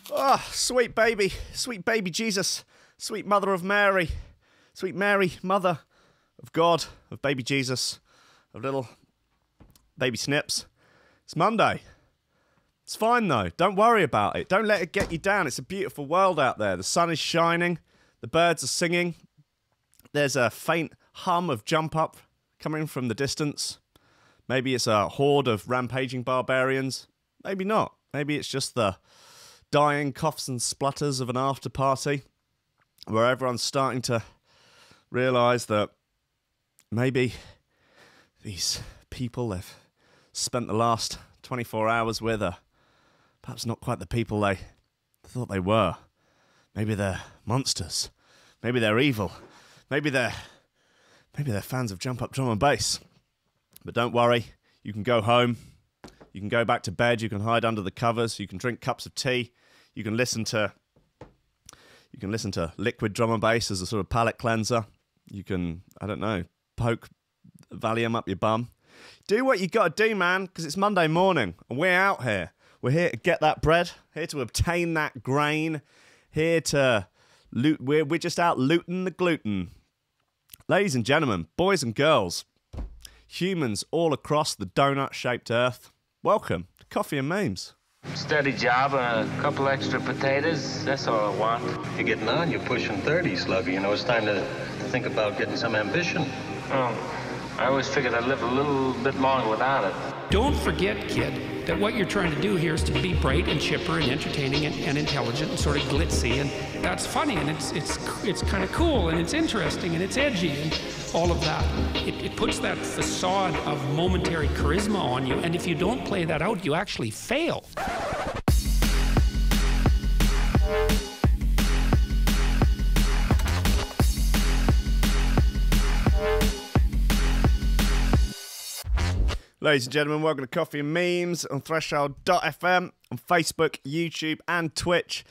Oh, sweet baby Jesus, sweet mother of Mary, sweet Mary, mother of God, of baby Jesus, of little baby Snips. It's Monday. It's fine though. Don't worry about it. Don't let it get you down. It's a beautiful world out there. The sun is shining. The birds are singing. There's a faint hum of jump up coming from the distance. Maybe it's a horde of rampaging barbarians. Maybe not. Maybe it's just the dying coughs and splutters of an after party where everyone's starting to realise that maybe these people they've spent the last 24 hours with are perhaps not quite the people they thought they were. Maybe they're monsters. Maybe they're evil. Maybe they're fans of jump up drum and bass. But don't worry, you can go home. You can go back to bed. You can hide under the covers. You can drink cups of tea. You can listen to liquid drum and bass as a sort of palate cleanser. You can, I don't know, poke Valium up your bum. Do what you got to do, man, because it's Monday morning and we're out here. We're here to get that bread, here to obtain that grain, here to loot. We're just out looting the gluten. Ladies and gentlemen, boys and girls, humans all across the donut-shaped earth, welcome to Coffee and Memes. Steady job and a couple extra potatoes, that's all I want. You're getting on, you're pushing 30, Slugger. You know, it's time to think about getting some ambition. Oh, I always figured I'd live a little bit longer without it. Don't forget, kid, that what you're trying to do here is to be bright and chipper and entertaining and intelligent and sort of glitzy, and that's funny, and it's kind of cool, and it's interesting, and it's edgy, and all of that. It puts that facade of momentary charisma on you, and if you don't play that out, you actually fail. Ladies and gentlemen, welcome to Coffee and Memes on Threshold.fm, on Facebook, YouTube and Twitch.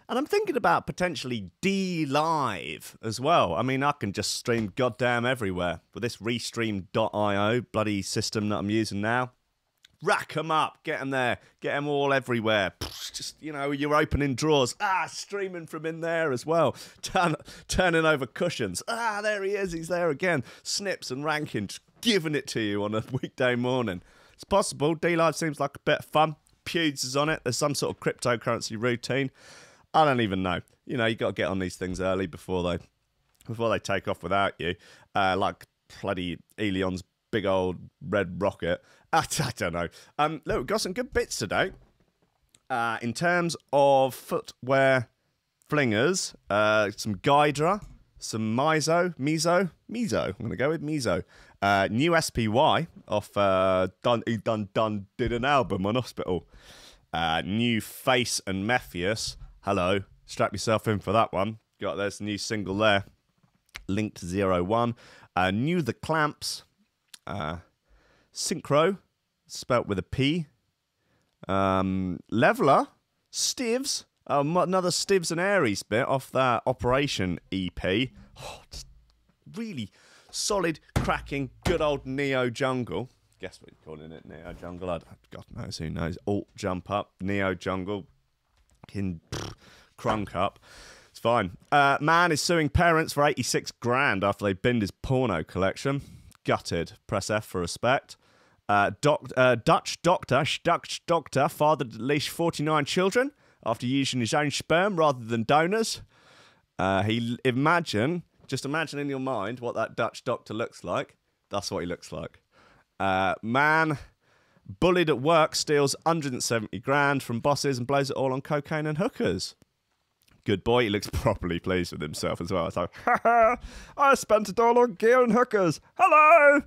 And I'm thinking about potentially D-Live as well. I mean, I can just stream goddamn everywhere with this Restream.io bloody system that I'm using now. Rack them up, get them there, get them all everywhere. Just, you know, you're opening drawers. Streaming from in there as well. Turning over cushions. There he is, he's there again. Snips and Rankin, just giving it to you on a weekday morning. It's possible. D-Live seems like a bit of fun. Pewds is on it. There's some sort of cryptocurrency routine. I don't even know. You know, you got to get on these things early before they take off without you. Like bloody Elion's big old red rocket. I don't know. Look, we've got some good bits today. In terms of footwear flingers, some Gydra, some Mizo. I'm going to go with Mizo. New SPY off did an album on Hospital. New Phace and Mefjus. Hello, strap yourself in for that one. There's a new single there. Linked 01. New The Clamps. Synchro, spelt with a P. Leveler. Stivs. Another Stivs and Aries bit off that Operation EP. Just really solid, cracking, good old Neo Jungle. Guess what you're calling it, Neo Jungle? God knows, who knows. Alt Jump Up, Neo Jungle, Crunk Up. It's fine. Man is suing parents for 86 grand after they binned his porno collection. Gutted. Press F for respect. Dutch doctor fathered at least 49 children after using his own sperm rather than donors. Just imagine in your mind what that Dutch doctor looks like. That's what he looks like. Man bullied at work steals 170 grand from bosses and blows it all on cocaine and hookers. Good boy, he looks properly pleased with himself as well. It's like, I spent it all on gear and hookers. Hello!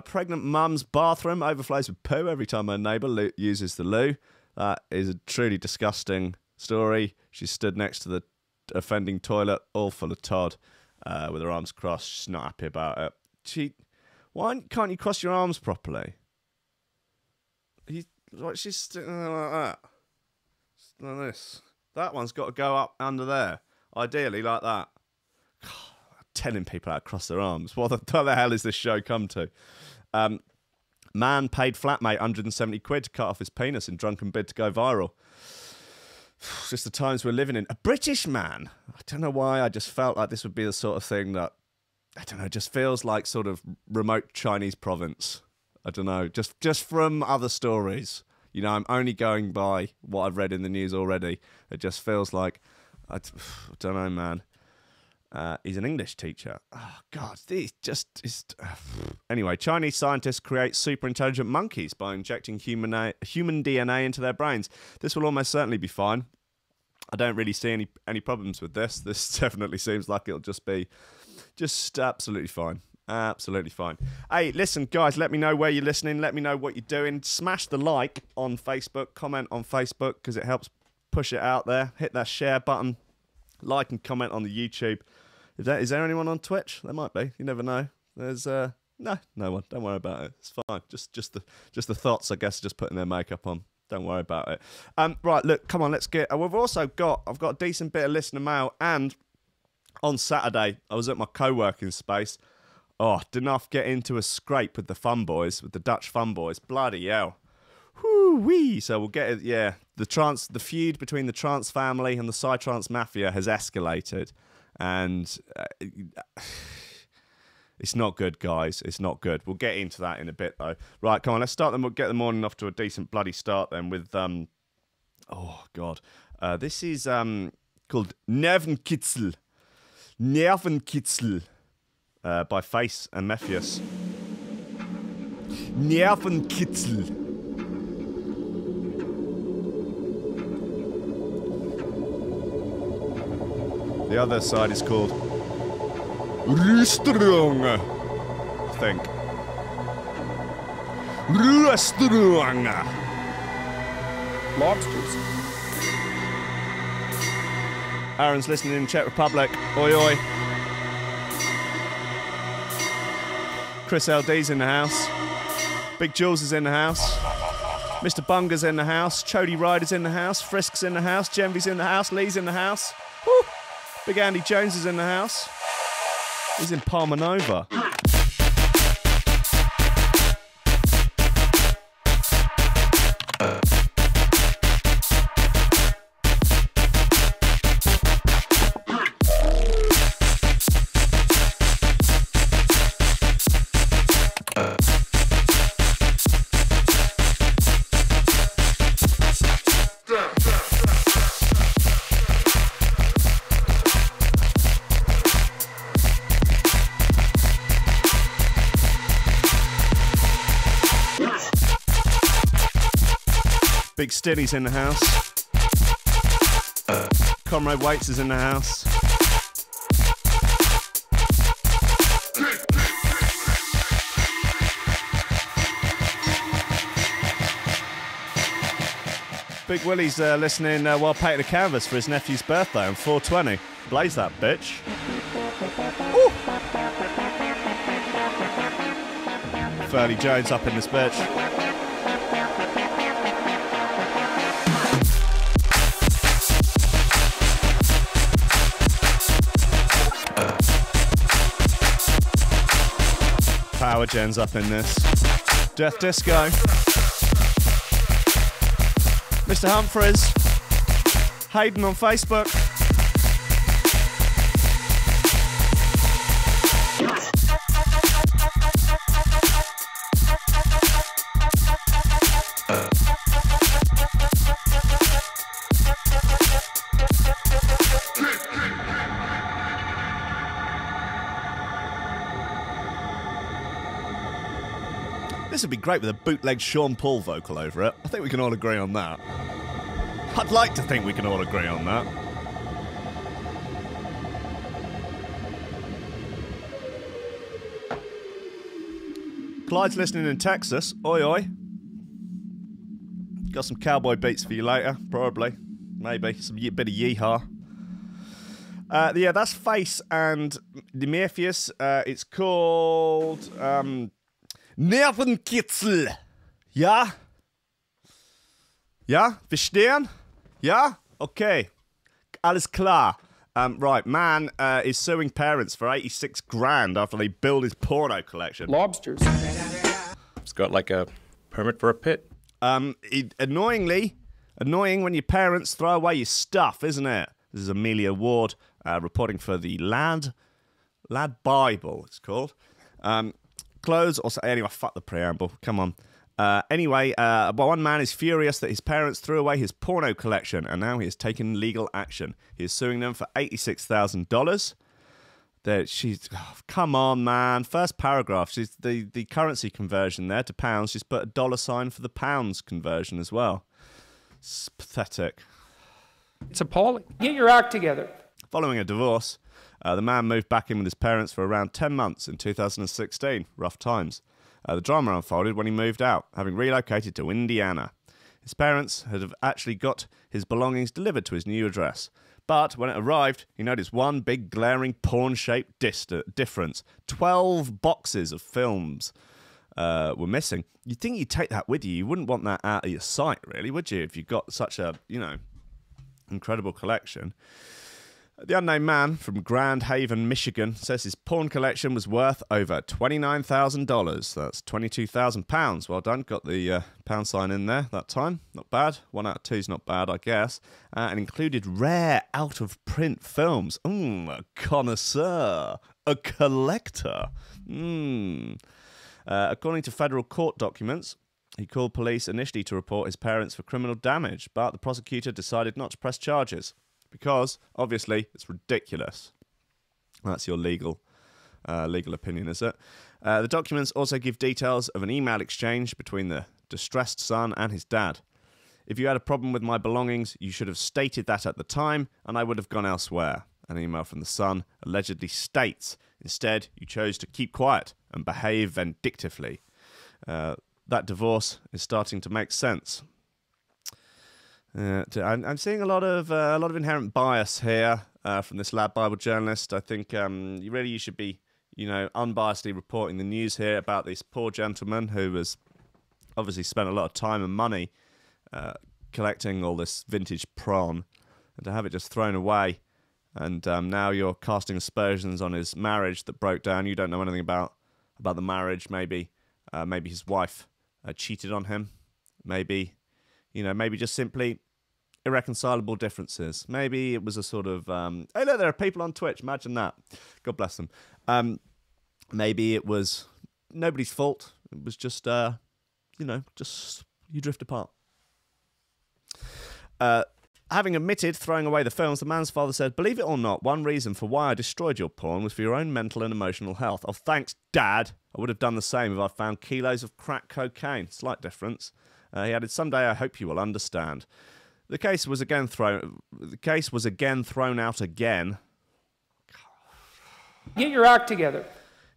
Pregnant mum's bathroom overflows with poo every time her neighbour uses the loo. That is a truly disgusting story. She stood next to the offending toilet, all full of Todd, with her arms crossed. She's not happy about it. Why can't you cross your arms properly? She's sitting there like that. Like this. That one's got to go up under there. Ideally like that. God, telling people how to cross their arms. What the hell is this show come to? Man paid flatmate 170 quid to cut off his penis in drunken bid to go viral. just the times we're living in. A British man. I don't know why. I just felt like this would be the sort of thing that, I don't know, just feels like sort of remote Chinese province. I don't know. Just from other stories. You know, I'm only going by what I've read in the news already. It just feels like, I don't know, man. He's an English teacher. Oh, God. Anyway, Chinese scientists create super intelligent monkeys by injecting human DNA into their brains. This will almost certainly be fine. I don't really see any problems with this. This definitely seems like it'll just be absolutely fine. Absolutely fine. Hey, listen, guys, let me know where you're listening. Let me know what you're doing. Smash the like on Facebook. Comment on Facebook because it helps push it out there. Hit that share button. Like and comment on the YouTube. Is there anyone on Twitch? There might be. You never know. There's no one. Don't worry about it. It's fine. Just the thoughts, I guess, just putting their makeup on. Don't worry about it. Right, look, come on, let's get. I've got a decent bit of listener mail, and on Saturday I was at my co-working space. Oh, didn't I get into a scrape with the fun boys, with the Dutch fun boys? Bloody hell. Whoo-wee. So we'll get it, yeah. The feud between the Trance family and the Psytrance Mafia has escalated. And it's not good, guys. It's not good. We'll get into that in a bit, though. Right, come on, let's start them. We'll get the morning off to a decent bloody start then with, oh, God. This is called Nervenkitzel. Nervenkitzel. By Phace and Mefjus. Nervenkitzel. The other side is called Restaurant, I think. Restaurant. Lobsters. Aaron's listening in Czech Republic. Oi, oi. Chris LD's in the house. Big Jules is in the house. Mr. Bunger's in the house. Chode Ryder's in the house. Frisk's in the house. Genvy's in the house. Lee's in the house. Woo! Big Andy Jones is in the house. He's in Palma Nova. Big Stinny's in the house. Comrade Waits is in the house. Big Willie's listening while painting a canvas for his nephew's birthday on 420. Blaze that bitch. Ooh. Ferdy Jones up in this bitch. Power Gen's up in this. Death Disco. Mr. Humphreys. Hayden on Facebook. This would be great with a bootleg Sean Paul vocal over it. I think we can all agree on that. I'd like to think we can all agree on that. Clyde's listening in Texas. Oi, oi. Got some cowboy beats for you later, probably. Maybe. Some bit of yeehaw. Yeah, that's Phace and the Mefjus. It's called Nervenkitzel. Ja? Ja? Verstehen? Ja? Okay. Alles klar. Right, man is suing parents for 86 grand after they build his porno collection. Lobsters. It's got like a permit for a pit. Annoyingly, Annoying when your parents throw away your stuff, isn't it? This is Amelia Ward reporting for the Lad Bible, it's called. Clothes, also, anyway, fuck the preamble, come on. Anyway, one man is furious that his parents threw away his porno collection, and now he has taken legal action. He is suing them for $86,000. Come on, man. First paragraph, she's the currency conversion there to pounds. She's put a $sign for the pounds conversion as well. It's pathetic. It's appalling. Get your act together. Following a divorce, the man moved back in with his parents for around 10 months in 2016. Rough times. The drama unfolded when he moved out, having relocated to Indiana. His parents had actually got his belongings delivered to his new address. But when it arrived, he noticed one big glaring porn-shaped difference. 12 boxes of films were missing. You'd think you'd take that with you. You wouldn't want that out of your sight, really, would you, if you've got such a, incredible collection. The unnamed man from Grand Haven, Michigan, says his porn collection was worth over $29,000. That's £22,000. Well done. Got the pound sign in there that time. Not bad. 1 out of 2 is not bad, I guess. And included rare out-of-print films. A connoisseur. A collector. According to federal court documents, he called police initially to report his parents for criminal damage, but the prosecutor decided not to press charges. Because, obviously, it's ridiculous. That's your legal opinion, is it? The documents also give details of an email exchange between the distressed son and his dad. If you had a problem with my belongings, you should have stated that at the time, and I would have gone elsewhere. An email from the son allegedly states, instead, you chose to keep quiet and behave vindictively. That divorce is starting to make sense. I'm seeing a lot of inherent bias here from this Lad Bible journalist. I think you should be, unbiasedly reporting the news here about this poor gentleman who has obviously spent a lot of time and money collecting all this vintage prawn, and to have it just thrown away. And now you're casting aspersions on his marriage that broke down. You don't know anything about the marriage. Maybe his wife cheated on him. Maybe just simply irreconcilable differences. Maybe it was a sort of, hey, look, there are people on Twitch. Imagine that. God bless them. Maybe it was nobody's fault. It was just, just you drift apart. Having admitted throwing away the films, the man's father said, believe it or not, one reason for why I destroyed your porn was for your own mental and emotional health. Oh, thanks, Dad. I would have done the same if I found kilos of crack cocaine. Slight difference. He added, someday I hope you will understand. The case was again thrown out again. Get your act together.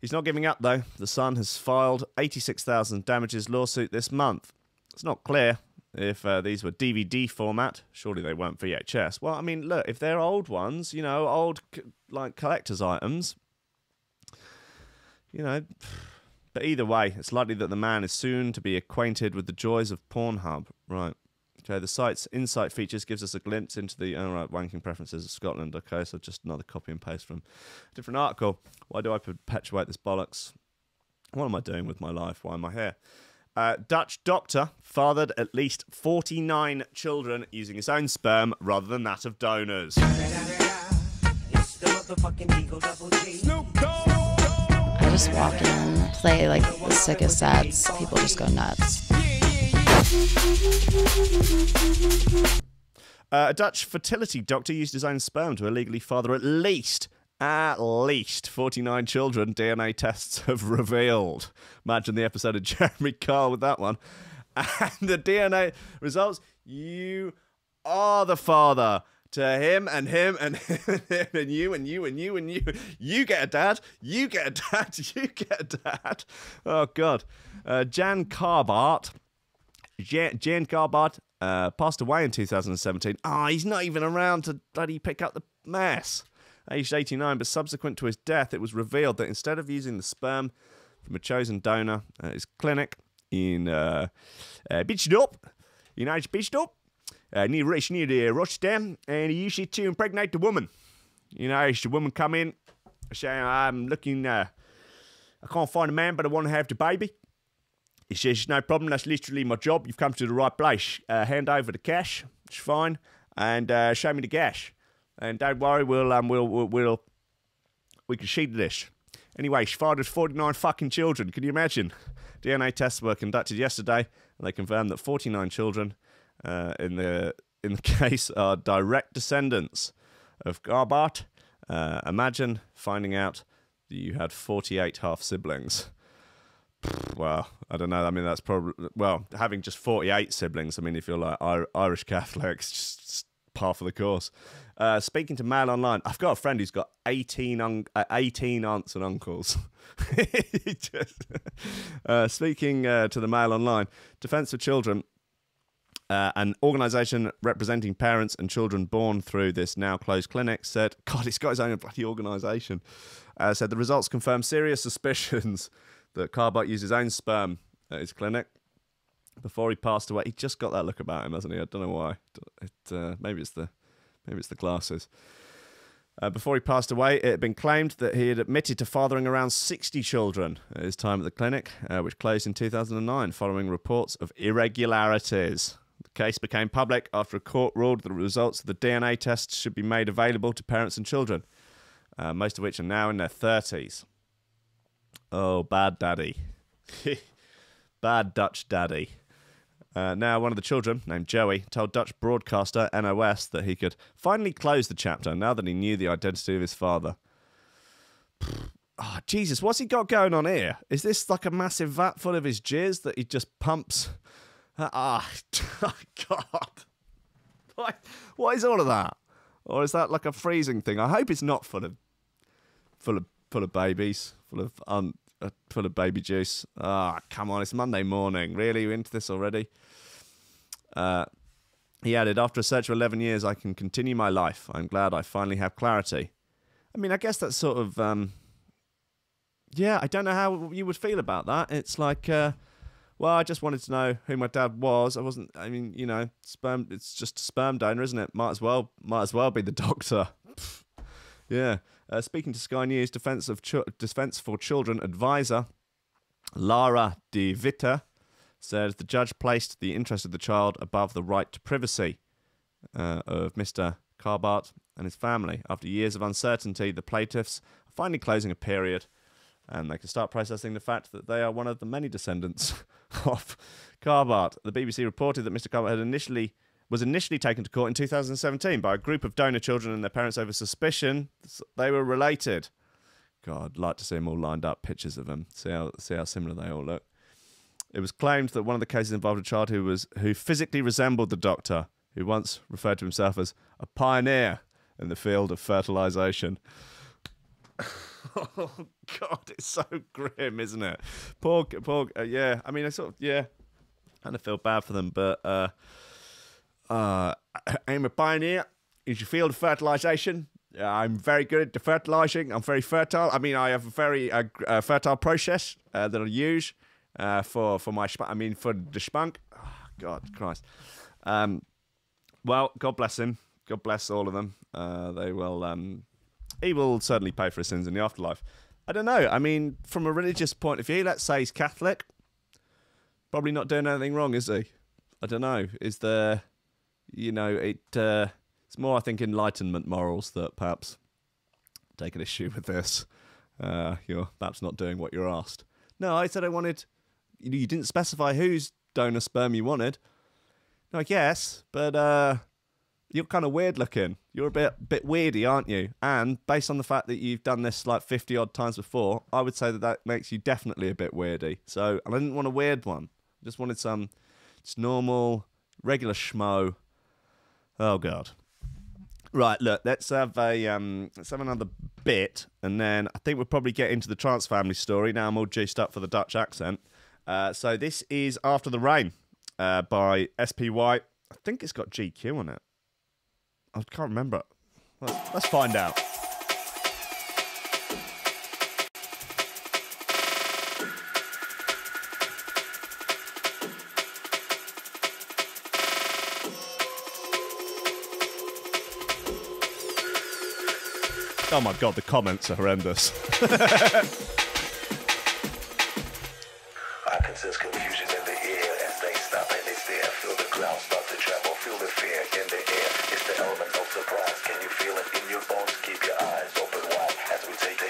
He's not giving up, though. The son has filed $86,000 damages lawsuit this month. It's not clear if these were DVD format. Surely they weren't VHS. Well, I mean, look, if they're old ones, old, collector's items, But either way, it's likely that the man is soon to be acquainted with the joys of Pornhub. Right. Okay, the site's insight features gives us a glimpse into the wanking preferences of Scotland. Okay, so just another copy and paste from a different article. Why do I perpetuate this bollocks? What am I doing with my life? Why am I here? Dutch doctor fathered at least 49 children using his own sperm rather than that of donors. I just walk in, play like the sickest sets, people just go nuts. A Dutch fertility doctor used his own sperm to illegally father at least 49 children, DNA tests have revealed. Imagine the episode of Jeremy Kyle with that one. And the DNA results, you are the father to him and him and him and him and you and you and you and you. You get a dad, you get a dad, you get a dad. Oh, God. Jan Carbart passed away in 2017. He's not even around to bloody pick up the mess. Aged 89, but subsequent to his death, it was revealed that instead of using the sperm from a chosen donor at his clinic in Bichdorp, near Rochdale, and he used it to impregnate the woman. The woman come in, saying, I'm looking, I can't find a man, but I want to have the baby. He says, no problem, that's literally my job. You've come to the right place. Hand over the cash, it's fine, and show me the gash. And don't worry, we can sheet this. Anyway, she fathered 49 fucking children. Can you imagine? DNA tests were conducted yesterday, and they confirmed that 49 children in the case are direct descendants of Garbart. Imagine finding out that you had 48 half siblings. Well, I don't know. I mean, that's probably, well, having just 48 siblings. I mean, if you're like Irish Catholics, just par for the course. Speaking to Mail Online, I've got a friend who's got 18 aunts and uncles. Speaking to the Mail Online, Defence for Children, an organisation representing parents and children born through this now closed clinic, said, God, he's got his own bloody organisation, said the results confirm serious suspicions that Carbot used his own sperm at his clinic before he passed away. He just got that look about him, hasn't he? I don't know why. Maybe it's the glasses. Before he passed away, it had been claimed that he had admitted to fathering around 60 children at his time at the clinic, which closed in 2009 following reports of irregularities. The case became public after a court ruled that the results of the DNA tests should be made available to parents and children, most of which are now in their 30s. Oh, bad daddy. Bad Dutch daddy. Now, one of the children, named Joey, told Dutch broadcaster NOS that he could finally close the chapter now that he knew the identity of his father. Oh, Jesus, what's he got going on here? Is this like a massive vat full of his jizz that he just pumps? God. What is all of that? Or is that like a freezing thing? I hope it's not full of babies, full of baby juice. Come on, it's Monday morning. Really, we're into this already? He added, after a search of 11 years, I can continue my life. I'm glad I finally have clarity. I mean, I guess that's sort of, I don't know how you would feel about that. It's like, well, I just wanted to know who my dad was. Sperm, it's just a sperm donor, isn't it? Might as well be the doctor. Yeah. Speaking to Sky News, Defence for Children advisor Lara de Witte said the judge placed the interest of the child above the right to privacy of Mr. Carbart and his family. After years of uncertainty, the plaintiffs are finally closing a period, and they can start processing the fact that they are one of the many descendants of Carbart. The BBC reported that Mr. Carbart was initially taken to court in 2017 by a group of donor children and their parents over suspicion they were related. God, I'd like to see them all lined up, pictures of them, see how similar they all look. It was claimed that one of the cases involved a child who physically resembled the doctor, who once referred to himself as a pioneer in the field of fertilization. Oh God, it's so grim, isn't it? Poor, yeah. I mean, I kind of feel bad for them, but I'm a pioneer in the field of fertilization. I'm very good at the fertilizing. I'm very fertile. I mean, I have a very fertile process that I use for the spunk. Oh, God Christ. Well, God bless him. God bless all of them. They will. He will certainly pay for his sins in the afterlife. I don't know. I mean, from a religious point of view, let's say he's Catholic. Probably not doing anything wrong, is he? I don't know. Is there? It's more, I think, Enlightenment morals that perhaps take an issue with this. You're perhaps not doing what you're asked. No, I said I wanted. You didn't specify whose donor sperm you wanted. No, I guess, but you're kind of weird looking. You're a bit weirdy, aren't you? And based on the fact that you've done this like 50 odd times before, I would say that makes you definitely a bit weirdy. So, and I didn't want a weird one. I just wanted some just normal, regular schmo. Oh God. Right, look, let's have another bit, and then I think we'll probably get into the Trance family story. Now I'm all juiced up for the Dutch accent. So this is After the Rain by SPY. I think it's got GQ on it. I can't remember. Let's find out. Oh my God, the comments are horrendous. I can sense confusion there. Feel the ground start to tremble. Feel the fear in the air. It's the element of surprise. Can you feel it in your bones? Keep your eyes open wide as we take.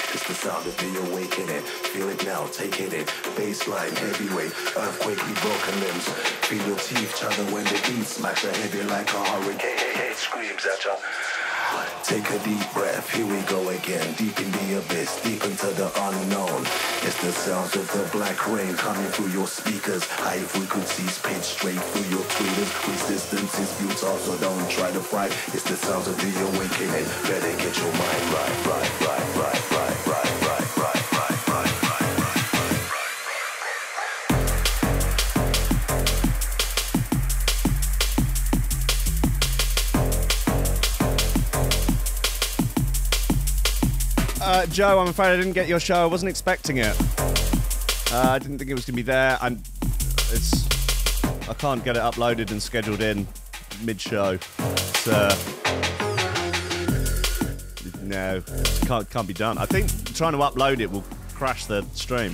It's the sound of the awakening. Feel it now, take it in. Baseline, heavyweight, earthquakely broken limbs. Feel your teeth chatter when the beat smacks your head like a hurricane. Hey, screams at ya. Take a deep breath, here we go again. Deep in the abyss, deep into the unknown. It's the sounds of the black rain coming through your speakers. High frequencies pitch straight through your tweeters. Resistance is futile, so don't try to fight. It's the sounds of the awakening. Better get your mind right. Joe, I'm afraid I didn't get your show. I wasn't expecting it. I didn't think it was going to be there. I can't get it uploaded and scheduled in mid-show. No, can't be done. I think trying to upload it will crash the stream.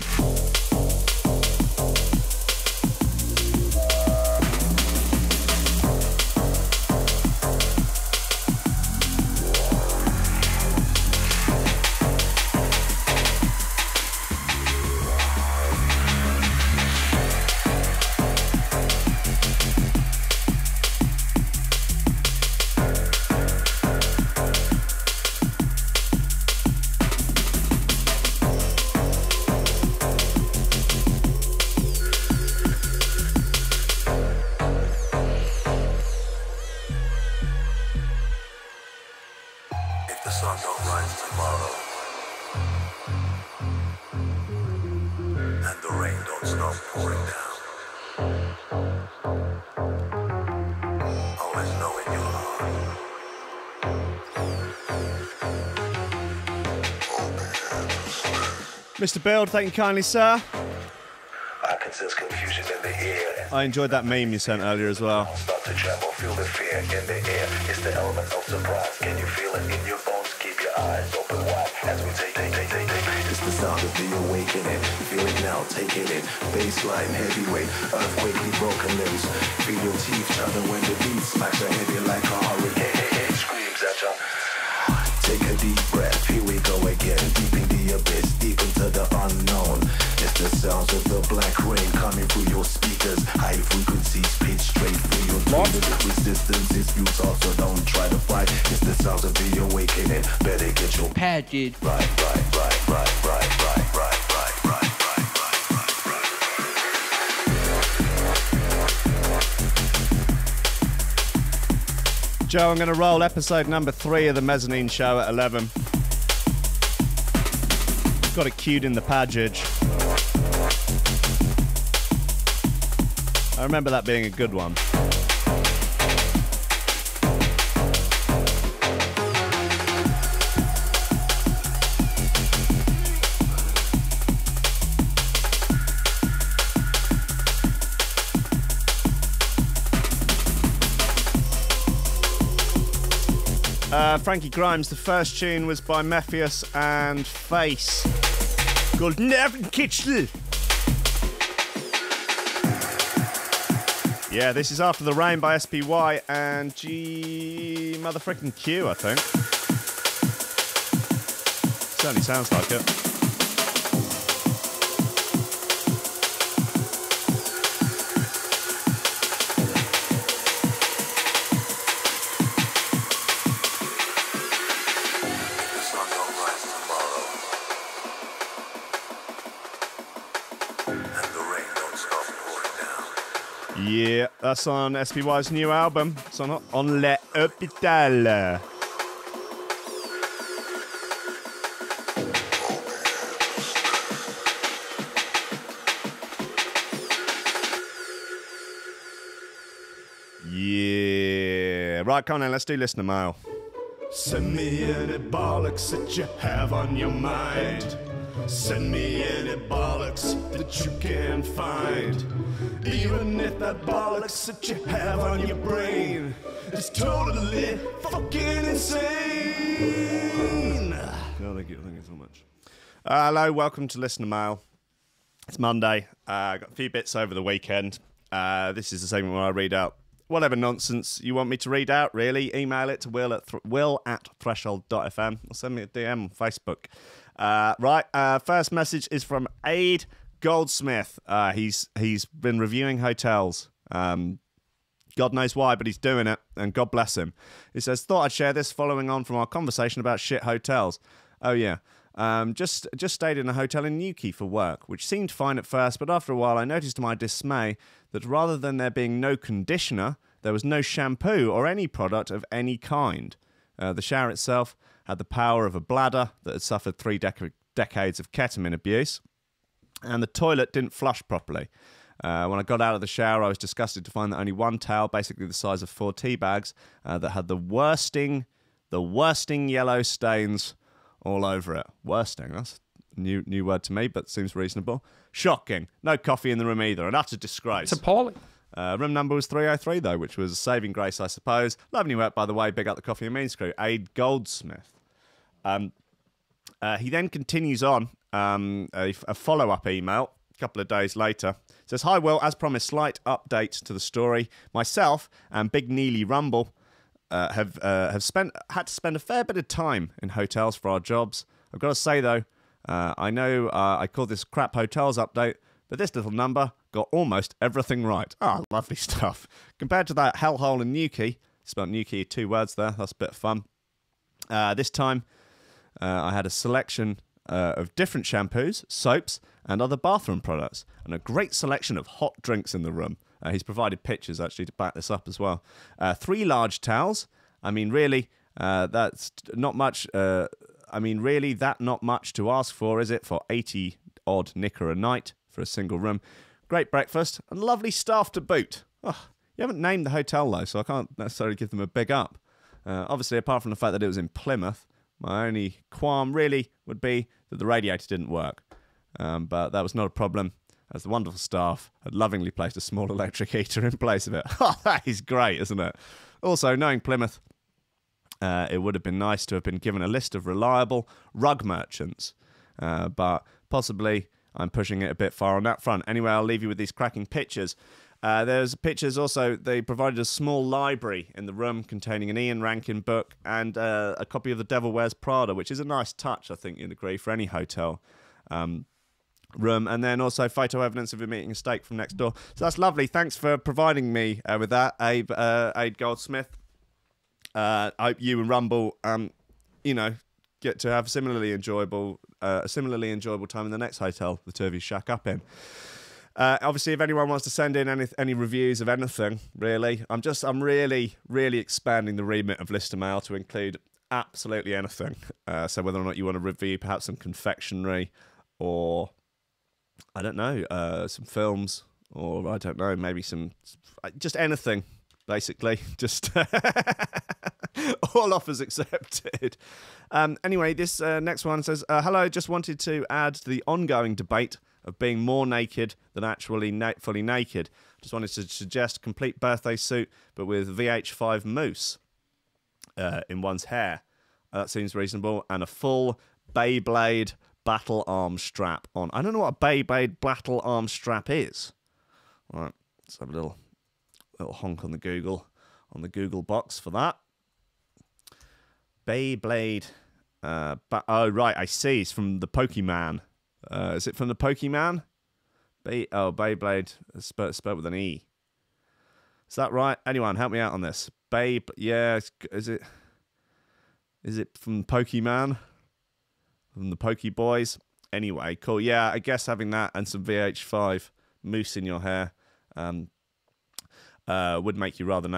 Mr. Build, thank you kindly, sir. I can sense confusion in the air. I enjoyed that meme you sent earlier as well. Start to tremble, feel the fear in the air. It's the element of surprise. Can you feel it in your bones? Keep your eyes open wide as we take. It's the sound of the awakening. Feel it now, take it in. Baseline, heavyweight, earthquakely broken limbs. Feel your teeth chatter when the beat smacks your head like a hurricane. Screams at ya. Take a deep breath, here we go again. Deep in the abyss, deep into the unknown. It's the sounds of the black rain coming through your speakers. High frequencies pitch straight through your tweeters. Resistance is futile, so don't try to fight. It's the sounds of the awakening. Better get your package right. Joe, I'm going to roll episode number 3 of the Mezzanine Show at 11. Got it queued in the package. I remember that being a good one. Frankie Grimes, the first tune was by Mefjus and Phace, called Nervenkitzel. Yeah, this is After the Rain by SPY and G motherfucking Q, I think. Certainly sounds like it. Yeah, that's on SPY's new album. It's on Le Hôpital. Yeah. Right, come on then, let's do listener mail. Send me any bollocks that you have on your mind. Send me any bollocks that you can find. Even if that bollocks that you have on your brain is totally fucking insane. No, thank you so much. Hello, welcome to Listener Mail. It's Monday. Got a few bits over the weekend. This is the segment where I read out whatever nonsense you want me to read out, really. Email it to will@threshold.fm or send me a DM on Facebook. First message is from Aid Goldsmith. He's been reviewing hotels. God knows why, but he's doing it, and God bless him. He says, thought I'd share this following on from our conversation about shit hotels. Oh, yeah. Just stayed in a hotel in Newquay for work, which seemed fine at first, but after a while I noticed to my dismay that rather than there being no conditioner, there was no shampoo or any product of any kind. The shower itself had the power of a bladder that had suffered 3 decades of ketamine abuse, and the toilet didn't flush properly. When I got out of the shower, I was disgusted to find that only one towel, basically the size of 4 tea bags, that had the worsting yellow stains all over it. Worsting, that's a new word to me, but seems reasonable. Shocking. No coffee in the room either. An utter disgrace. It's appalling. Room number was 303, though, which was a saving grace, I suppose. Lovely work, by the way. Big up the Coffee and Means crew. Aid Goldsmith. He then continues on a follow-up email a couple of days later. It says, hi, Will. As promised, slight update to the story. Myself and Big Neely Rumble have had to spend a fair bit of time in hotels for our jobs. I've got to say, though, I know I call this crap hotels update, but this little number got almost everything right. Ah, lovely stuff. Compared to that hellhole in Newquay, spelled Newquay 2 words there, that's a bit of fun. This time, I had a selection of different shampoos, soaps, and other bathroom products, and a great selection of hot drinks in the room. He's provided pictures, actually, to back this up as well. 3 large towels. I mean, really, that's not much. That not much to ask for, is it? For 80-odd knicker a night for a single room. Great breakfast, and lovely staff to boot. Oh, you haven't named the hotel, though, so I can't necessarily give them a big up. Obviously, apart from the fact that it was in Plymouth, my only qualm really would be that the radiator didn't work. But that was not a problem, as the wonderful staff had lovingly placed a small electric heater in place of it. Oh, that is great, isn't it? Also, knowing Plymouth, it would have been nice to have been given a list of reliable rug merchants. But possibly I'm pushing it a bit far on that front. Anyway, I'll leave you with these cracking pictures. There's pictures also. They provided a small library in the room containing an Ian Rankin book and a copy of The Devil Wears Prada, which is a nice touch, I think you'd agree, for any hotel room. And then also photo evidence of him eating a steak from next door. So that's lovely. Thanks for providing me with that, Aid Goldsmith. I hope you and Rumble, get to have a similarly enjoyable time in the next hotel the two of you shack up in. Obviously, if anyone wants to send in any reviews of anything, really, I'm really, really expanding the remit of listener mail to include absolutely anything. So whether or not you want to review perhaps some confectionery or, I don't know, some films, or I don't know, maybe just anything, basically. Just all offers accepted. Anyway, this next one says, hello, just wanted to add to the ongoing debate of being more naked than actually fully naked. Just wanted to suggest a complete birthday suit, but with VH5 mousse in one's hair. That seems reasonable. And a full Beyblade battle arm strap on. I don't know what a Beyblade battle arm strap is. All right, let's have a little honk on the Google box for that. Beyblade. Oh, right, I see. It's from the Pokemon. Is it from the Pokemon? Beyblade. Spelled with an E. Is that right? Anyone, help me out on this. Yeah, is it from Pokemon? From the Pokeboys? Anyway, cool. Yeah, I guess having that and some VH5 mousse in your hair would make you rather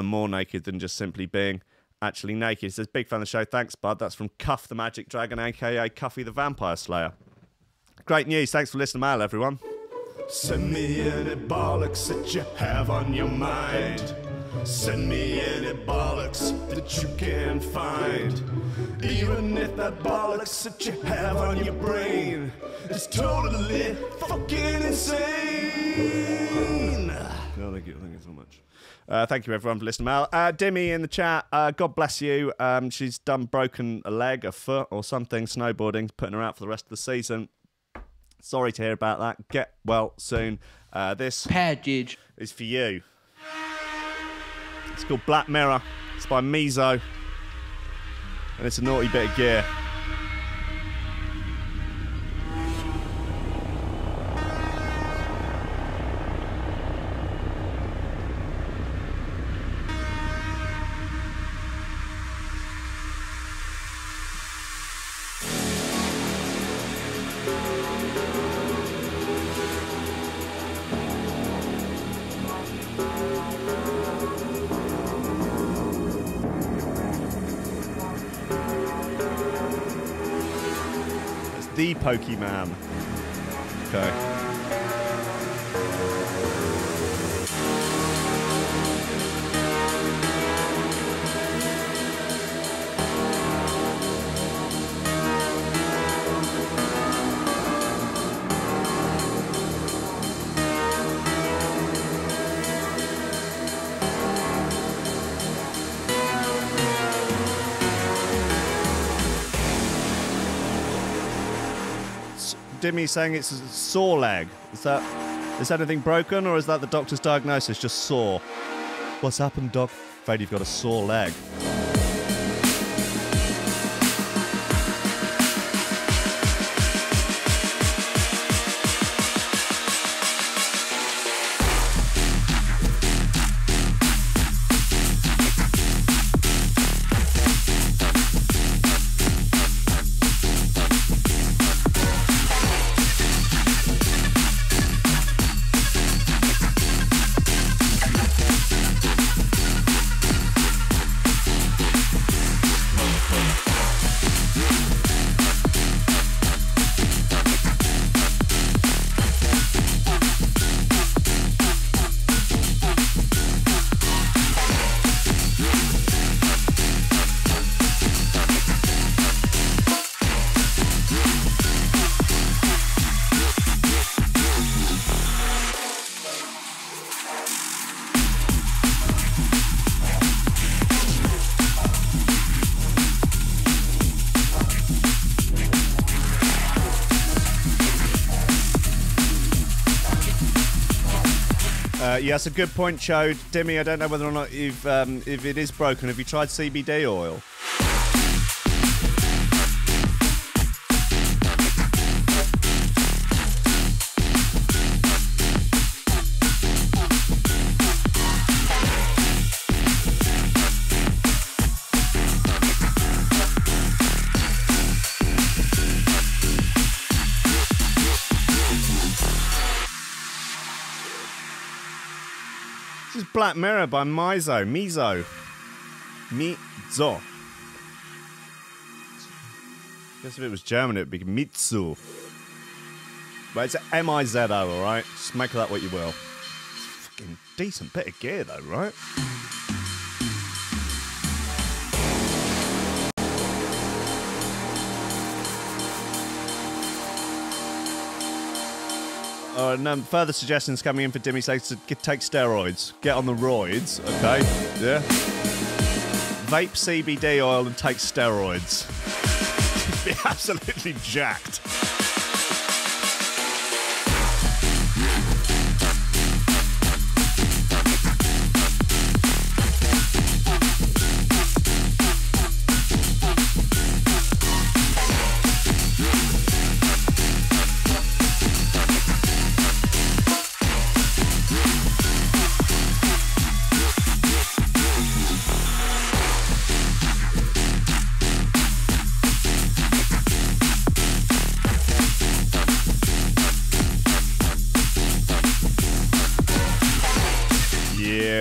more naked than just simply being actually naked. It says, big fan of the show. Thanks, bud. That's from Cuff the Magic Dragon, a.k.a. Cuffy the Vampire Slayer. Great news. Thanks for listening, mail, everyone. Send me any bollocks that you have on your mind. Send me any bollocks that you can find. Even if that bollocks that you have on your brain is totally fucking insane. No, thank you so much. Thank you, everyone, for listening. Dimmy in the chat, God bless you. She's broken a leg, a foot, or something, snowboarding, putting her out for the rest of the season. Sorry to hear about that. Get well soon. This package is for you. It's called Black Mirror. It's by Mizo. And it's a naughty bit of gear. The Pokemon. Okay. Dimmy saying it's a sore leg. Is anything broken, or is that the doctor's diagnosis? Just sore. What's happened, doc? Afraid you've got a sore leg. Yeah, that's a good point, Chode. Dimmy, I don't know whether or not you've, if it is broken, have you tried CBD oil? Black Mirror by Mizo. Guess if it was German, it would be Mitsu. But it's M-I-Z-O, alright? Just make of that what you will. It's a fucking decent bit of gear, though, right? And further suggestions coming in for Dimmy says to take steroids. Get on the roids, okay? Yeah. Vape CBD oil and take steroids. You'd be absolutely jacked.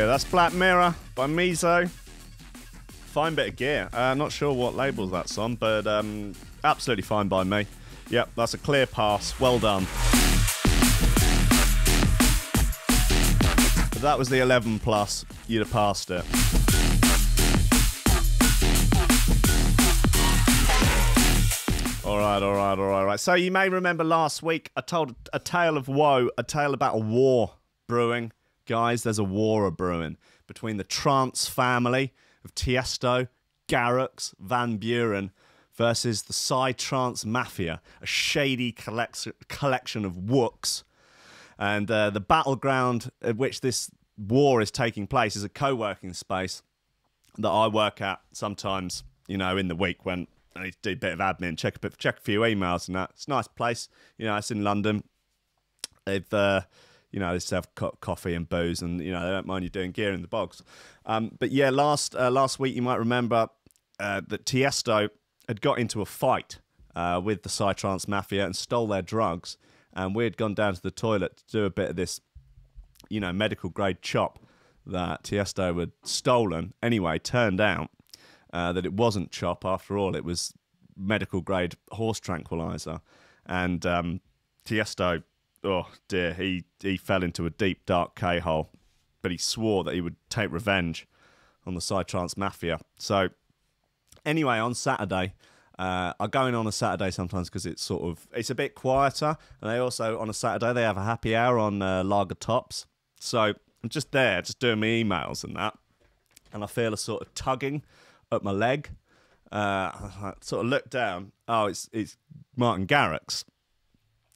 That's Black Mirror by Mizo. Fine bit of gear. Not sure what labels that's on, but absolutely fine by me. Yep, that's a clear pass. Well done. If that was the 11 plus, you'd have passed it. All right. So you may remember last week I told a tale of woe, a tale about a war brewing. Guys, there's a war brewing between the Trance family of Tiesto, Garrix, Van Buren versus the Psytrance Mafia, a shady collection of wooks. And the battleground at which this war is taking place is a co-working space that I work at sometimes, you know, in the week when I need to do a bit of admin, check a few emails and that. It's a nice place. You know, it's in London. They've, you know, they serve coffee and booze, and, you know, they don't mind you doing gear in the bogs. But yeah, last week you might remember that Tiesto had got into a fight with the Psytrance Mafia and stole their drugs. And we had gone down to the toilet to do a bit of this, you know, medical grade chop that Tiesto had stolen. Anyway, turned out that it wasn't chop after all. It was medical grade horse tranquilizer. And Tiesto, oh dear, he fell into a deep, dark K-hole. But he swore that he would take revenge on the Psytrance Mafia. So anyway, on Saturday, I go in on a Saturday sometimes because it's a bit quieter. And they also, on a Saturday, they have a happy hour on Lager Tops. So I'm just there, just doing my emails and that. And I feel a sort of tugging at my leg. I sort of look down. Oh, it's Martin Garrix.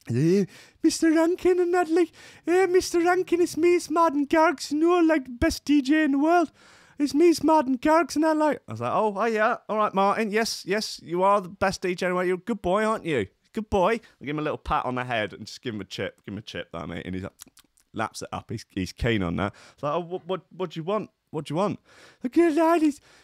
Mr. Rankin and that, like, Mr. Rankin, it's me, it's Martin Garrix, you know, like the best DJ in the world. It's me, it's Martin Garrix, and I was like, oh yeah, all right, Martin, yes, you are the best DJ in the world. You're a good boy, aren't you? Good boy. I give him a little pat on the head and just give him a chip, that mate, and he's like, laps it up. He's keen on that. It's like, oh, what do you want? What do you want? Like, yeah, lad,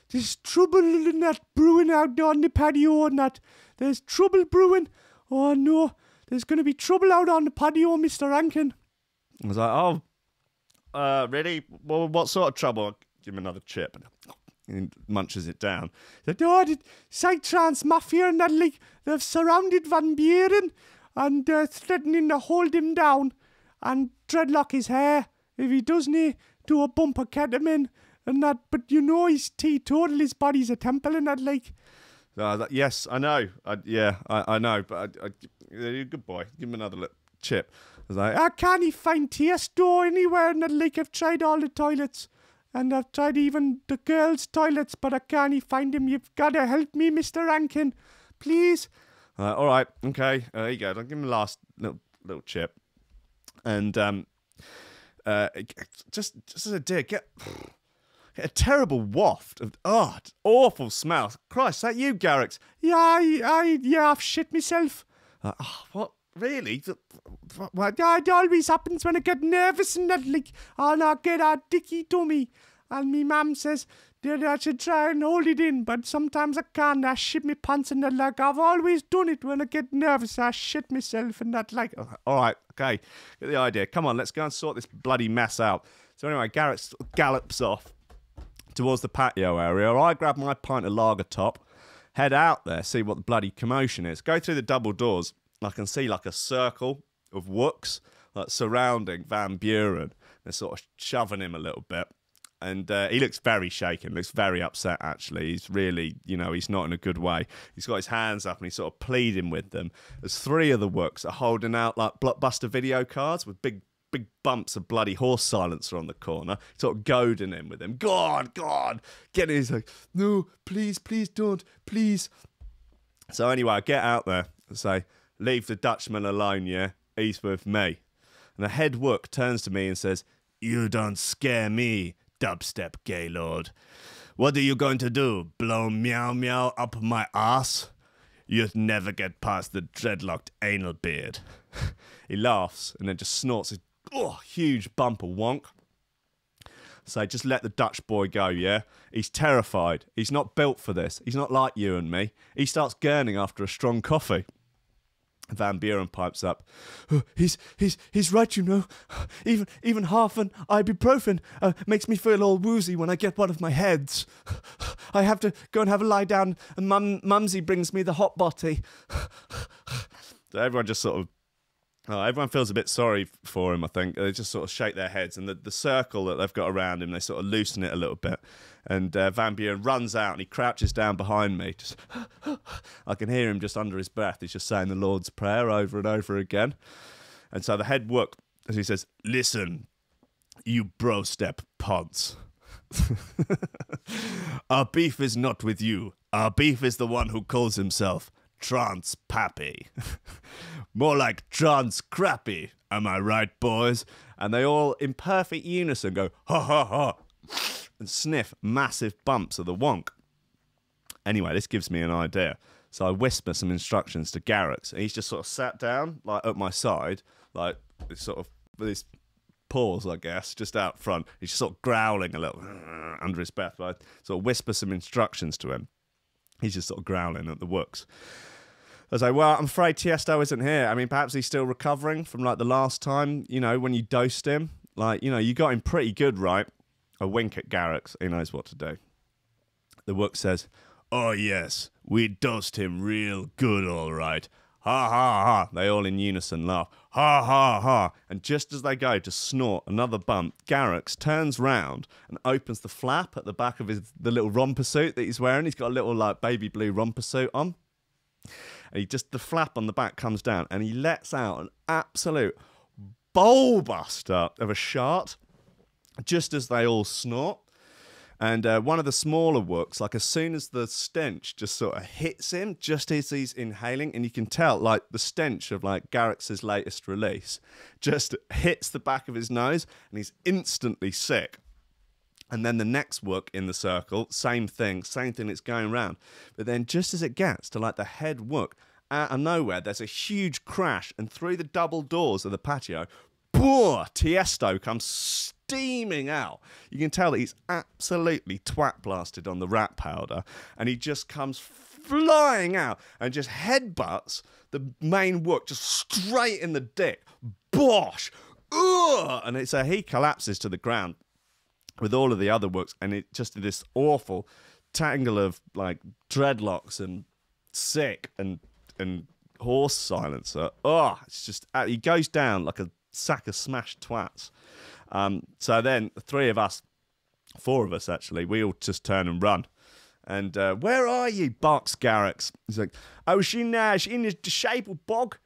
there's trouble in that brewing out on the patio and that. There's trouble brewing. Oh no, there's going to be trouble out on the patio, Mr. Rankin. I was like, oh, really? Well, what sort of trouble? Give him another chip. And he munches it down. He said, oh, the Psytrance Mafia and that, like, they've surrounded Van Buren and they're threatening to hold him down and dreadlock his hair if he doesn't do a bump of ketamine and that. But you know, he's teetotal, his body's a temple and that, like. Yes, I know. I know, but you're a good boy. Give him another little chip. I was like, I can't find Tiesto anywhere in that, like, I've tried all the toilets. And I've tried even the girls' toilets, but I can't find him. You've got to help me, Mr. Rankin. Please. All right. Okay. Here you go. I'll give him the last little chip. And just as a dig, get a terrible waft of, awful smell. Christ, is that you, Garrix? Yeah, I've shit myself. What? Really? It always happens when I get nervous and that, like, and I get a dicky tummy. And me mum says that I should try and hold it in, but sometimes I can't. I shit my pants and that, like, I've always done it when I get nervous. I shit myself and that, like. All right, okay, get the idea. Come on, let's go and sort this bloody mess out. So anyway, Garrett gallops off towards the patio area. I grab my pint of lager top, head out there, see what the bloody commotion is. Go through the double doors. I can see like a circle of wooks like surrounding Van Buren. They're sort of shoving him a little bit. And he looks very shaken, looks very upset, actually. He's really, you know, he's not in a good way. He's got his hands up and he's sort of pleading with them. There's three of the wooks are holding out like Blockbuster video cards with big bumps of bloody horse silencer on the corner, sort of goading him with them. God, getting his like, no, please don't, please. So anyway, I get out there and say, leave the Dutchman alone, yeah? He's with me. And the head wook turns to me and says, you don't scare me, dubstep gaylord. What are you going to do? Blow meow meow up my ass? You'd never get past the dreadlocked anal beard. He laughs and then just snorts a huge bump of wonk. So just let the Dutch boy go, yeah? He's terrified. He's not built for this. He's not like you and me. He starts gurning after a strong coffee. Van Buren pipes up. He's right, you know. Even half an ibuprofen makes me feel all woozy when I get one of my heads. I have to go and have a lie down, and Mumsy brings me the hot botty. So everyone just sort of, everyone feels a bit sorry for him, I think. They just sort of shake their heads, and the circle that they've got around him, they sort of loosen it a little bit. And Van Buren runs out and he crouches down behind me. Just, I can hear him just under his breath. He's just saying the Lord's Prayer over and over again. And so the head wook, as he says, listen, you bro-step ponce. Our beef is not with you. Our beef is the one who calls himself Trance Pappi. More like Trance Crappy. Am I right, boys? And they all, in perfect unison, go, ha, ha, ha, and sniff massive bumps of the wonk. Anyway, this gives me an idea. So I whisper some instructions to Garrix, and he's just sort of sat down, like, at my side, like, sort of, with his paws, I guess, just out front. He's just sort of growling a little under his breath. I sort of whisper some instructions to him. He's just sort of growling at the wooks. I was like, well, I'm afraid Tiesto isn't here. I mean, perhaps he's still recovering from, like, the last time, you know, when you dosed him. Like, you know, you got him pretty good, right? I wink at Garrix. He knows what to do. The wook says, oh, yes, we dosed him real good, all right. Ha, ha, ha. They all in unison laugh. Ha, ha, ha. And just as they go to snort another bump, Garrix turns round and opens the flap at the back of the little romper suit that he's wearing. He's got a little, like, baby blue romper suit on. And the flap on the back comes down and he lets out an absolute bowl buster of a shart just as they all snort. And one of the smaller wooks, like, as soon as the stench just sort of hits him, just as he's inhaling, and you can tell, like, the stench of, like, Garrix's latest release just hits the back of his nose and he's instantly sick. And then the next wook in the circle, same thing that's going round. But then just as it gets to, like, the head wook, out of nowhere, there's a huge crash, and through the double doors of the patio, Tiesto comes steaming out. You can tell that he's absolutely twat blasted on the rat powder, and he just comes flying out and just headbutts the main wook just straight in the dick. Bosh! Ugh! And he collapses to the ground with all of the other wooks, and it just this awful tangle of, like, dreadlocks and sick and horse silencer. Oh, it's just, he goes down like a sack of smashed twats. So then the three of us, four of us actually, we all just turn and run. And where are you? Barks Garrix. He's like, I was in the disabled bog,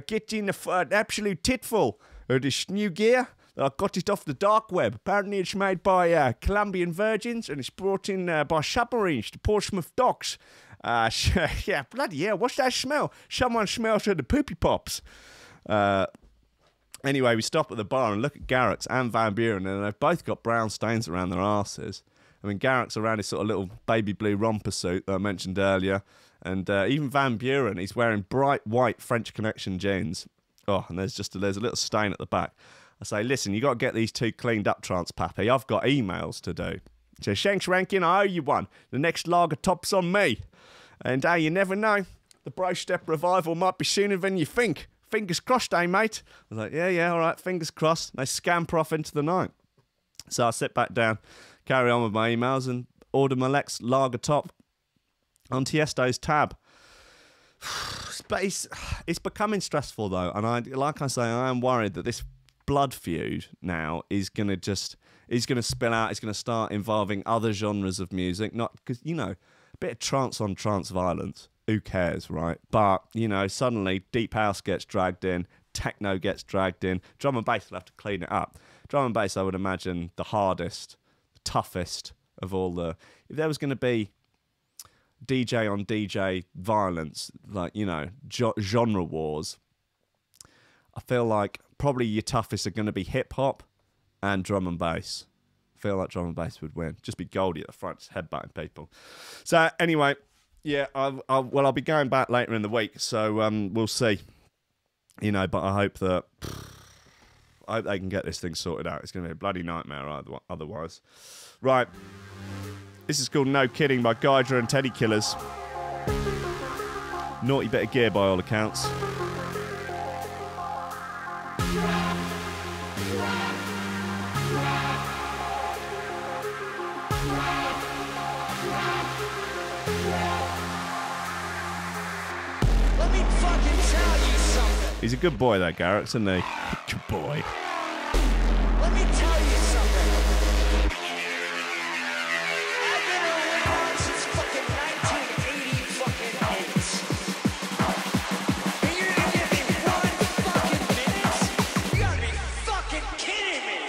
getting an absolute titful of this new gear. I got it off the dark web. Apparently it's made by Colombian virgins and it's brought in by submarines to Portsmouth docks. Yeah, bloody hell, what's that smell? Someone smells of the poopy pops. Anyway, we stop at the bar and look at Garrix and Van Buren, and they've both got brown stains around their arses. I mean, Garrix around his sort of little baby blue romper suit that I mentioned earlier, and even Van Buren, he's wearing bright white French Connection jeans. Oh, and there's a little stain at the back. I say, listen, you got to get these two cleaned up, Trance Pappi. I've got emails to do. So, Shanks Rankin, I owe you one. The next lager top's on me. And you never know. The Bro Step revival might be sooner than you think. Fingers crossed, eh, mate? I was like, yeah, all right, fingers crossed. They scamper off into the night. So I sit back down, carry on with my emails, and order my next lager top on Tiesto's tab. But it's becoming stressful, though. And I am worried that this blood feud now is going to spill out. It's going to start involving other genres of music. Not because, you know, a bit of trance on trance violence. Who cares, right? But, you know, suddenly deep house gets dragged in, techno gets dragged in, drum and bass will have to clean it up. Drum and bass, I would imagine, the hardest, the toughest of all the... If there was going to be DJ on DJ violence, like, you know, genre wars, I feel like probably your toughest are going to be hip-hop and drum and bass. I feel like drum and bass would win. Just be Goldie at the front, just headbutting people. So, anyway... Yeah, I'll be going back later in the week, so we'll see. You know, but I hope they can get this thing sorted out. It's going to be a bloody nightmare otherwise. Right. This is called No Kidding by Gydra and Teddy Killaz. Naughty bit of gear by all accounts. He's a good boy, that Garrix, isn't he? Good boy. Let me tell you something. I've been around since fucking 1980 fucking 8. And you're gonna give me 1 fucking minute? You gotta be fucking kidding me.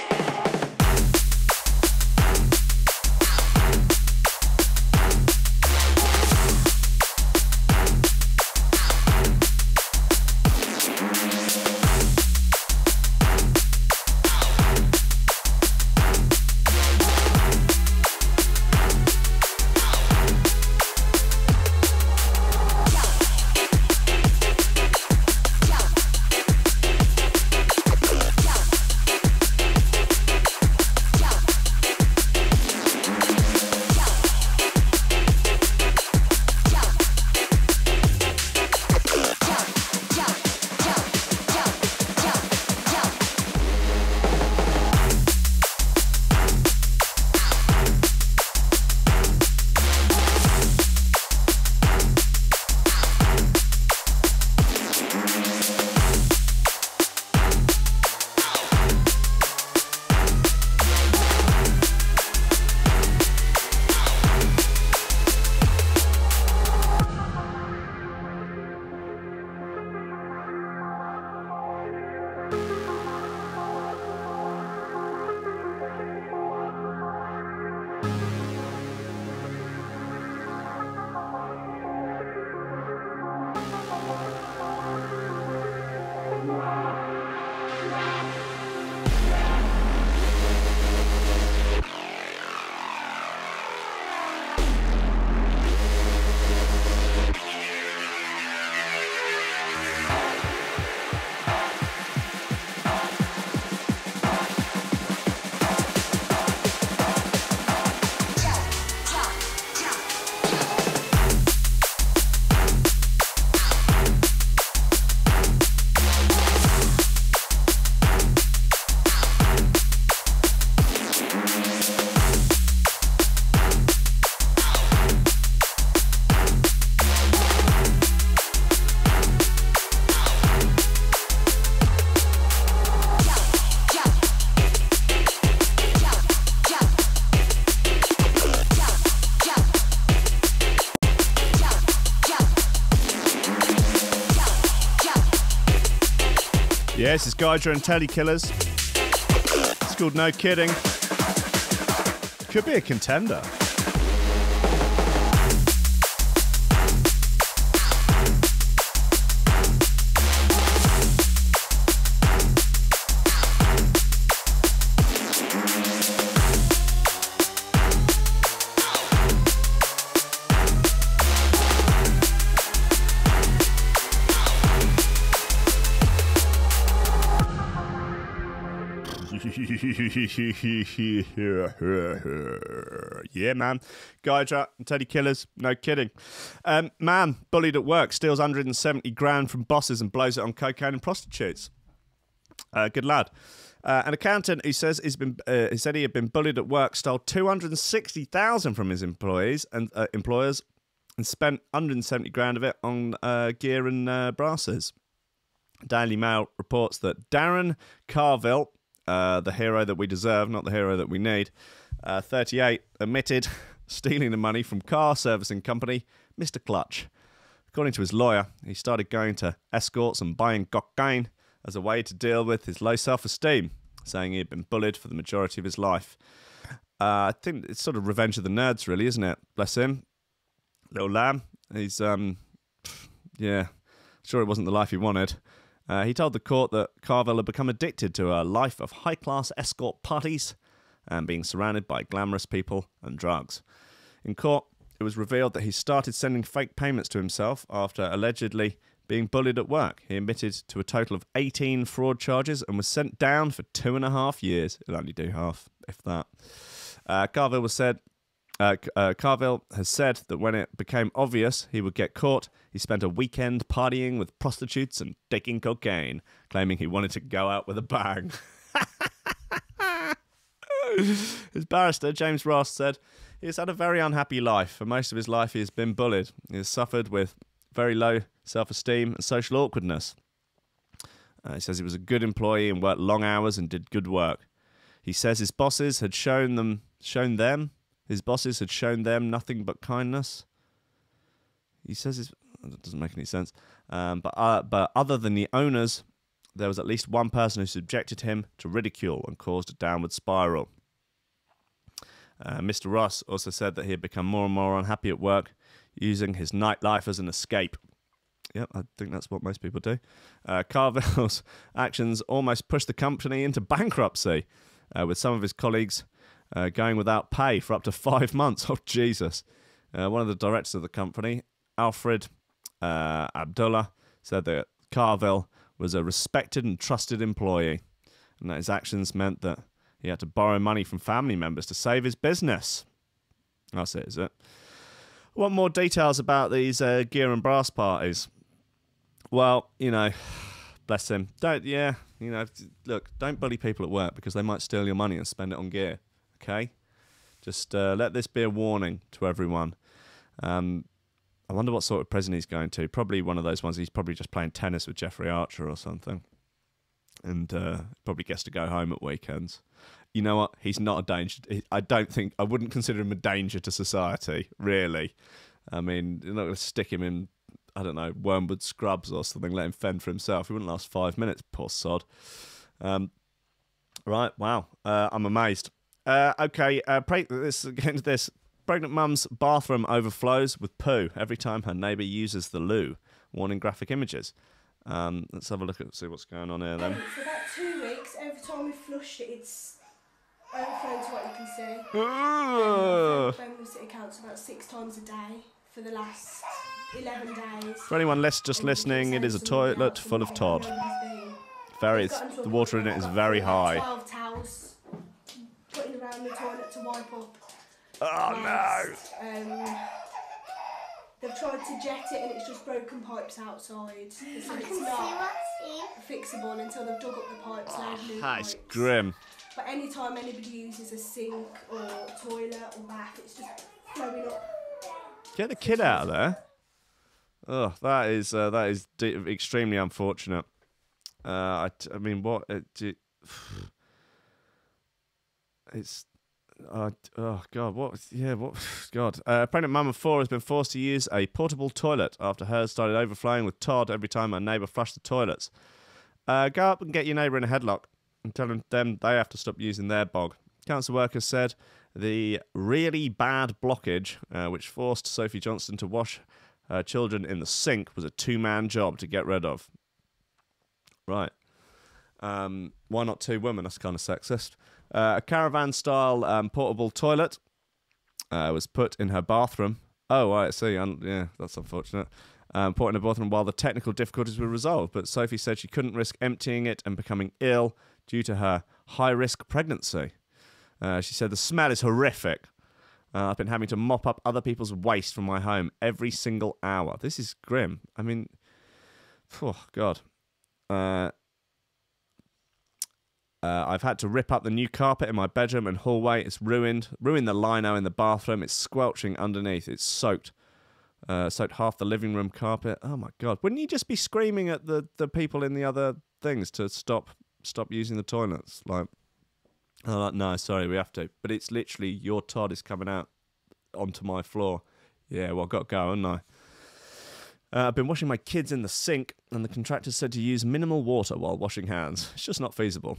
Yeah, this is Gydra and Teddy Killaz. It's called No Kidding. Could be a contender. Yeah, man. Gydra and Teddy Killaz, no kidding. Man, bullied at work, steals 170 grand from bosses and blows it on cocaine and prostitutes. Good lad. An accountant who says he said he had been bullied at work stole 260,000 from his employers and spent 170 grand of it on gear and brasses. Daily Mail reports that Darren Carville, the hero that we deserve, not the hero that we need, 38, admitted stealing the money from car servicing company Mr. Clutch. According to his lawyer, he started going to escorts and buying cocaine as a way to deal with his low self-esteem, saying he had been bullied for the majority of his life. I think it's sort of revenge of the nerds, really, isn't it? Bless him. Little lamb. He's, yeah, sure it wasn't the life he wanted. He told the court that Carville had become addicted to a life of high-class escort parties and being surrounded by glamorous people and drugs. In court, it was revealed that he started sending fake payments to himself after allegedly being bullied at work. He admitted to a total of 18 fraud charges and was sent down for 2.5 years. He'll only do half, if that. Carville has said that when it became obvious he would get caught, he spent a weekend partying with prostitutes and taking cocaine, claiming he wanted to go out with a bang. His barrister, James Ross, said he has had a very unhappy life. For most of his life, he has been bullied. He has suffered with very low self-esteem and social awkwardness. He says he was a good employee and worked long hours and did good work. He says his bosses had shown them nothing but kindness. He says that doesn't make any sense. But other than the owners, there was at least one person who subjected him to ridicule and caused a downward spiral. Mr. Ross also said that he had become more and more unhappy at work, using his nightlife as an escape. Yep, I think that's what most people do. Carville's actions almost pushed the company into bankruptcy, with some of his colleagues going without pay for up to 5 months. Oh, Jesus. One of the directors of the company, Alfred Abdullah, said that Carville was a respected and trusted employee, and that his actions meant that he had to borrow money from family members to save his business. That's it, is it? Want more details about these gear and brass parties? Well, bless him. Look, don't bully people at work because they might steal your money and spend it on gear, okay? Just let this be a warning to everyone. I wonder what sort of prison he's going to. Probably one of those ones he's probably just playing tennis with Jeffrey Archer or something. And probably gets to go home at weekends. You know what? He's not a danger. I wouldn't consider him a danger to society, really. I mean, you're not going to stick him in, I don't know, Wormwood Scrubs or something, let him fend for himself. He wouldn't last 5 minutes, poor sod. Right, wow. I'm amazed. Okay, let's get into this. Pregnant mum's bathroom overflows with poo every time her neighbour uses the loo. Warning graphic images. Let's have a look at see what's going on here then. For about 2 weeks, every time we flush it, it's overflowing to what you can see. Birmingham City Council about 6 times a day for the last 11 days. For anyone just listening, it is a toilet full of Todd. The water in it is very high. 12 towels putting around the toilet to wipe up. Oh no! They've tried to jet it and it's just broken pipes outside. So it's not fixable until they've dug up the pipes, laid new That's pipes. grim. But any time anybody uses a sink or toilet or bath, it's just flowing up. Get the kid out of there. Oh, that is extremely unfortunate. I mean, what? It's. Oh God! What? Yeah, what? God! A pregnant mum of 4 has been forced to use a portable toilet after hers started overflowing with Todd every time her neighbour flushed the toilets. Go up and get your neighbour in a headlock and tell them they have to stop using their bog. Council workers said the really bad blockage, which forced Sophie Johnston to wash her children in the sink, was a two-man job to get rid of. Right. Why not two women? That's kind of sexist. A caravan-style portable toilet was put in her bathroom. Oh, I see. Yeah, that's unfortunate. Put in her bathroom while the technical difficulties were resolved, but Sophie said she couldn't risk emptying it and becoming ill due to her high-risk pregnancy. She said, the smell is horrific. I've been having to mop up other people's waste from my home every single hour. This is grim. I mean, oh, God. I've had to rip up the new carpet in my bedroom and hallway. It's ruined the lino in the bathroom. It's squelching underneath. It's soaked. Soaked half the living room carpet. Oh, my God. Wouldn't you just be screaming at the people in the other things to stop using the toilets? Like, oh, no, sorry, we have to. But it's literally your Todd is coming out onto my floor. Yeah, well, I've got to go, haven't I? I've been washing my kids in the sink, and the contractor said to use minimal water while washing hands. It's just not feasible.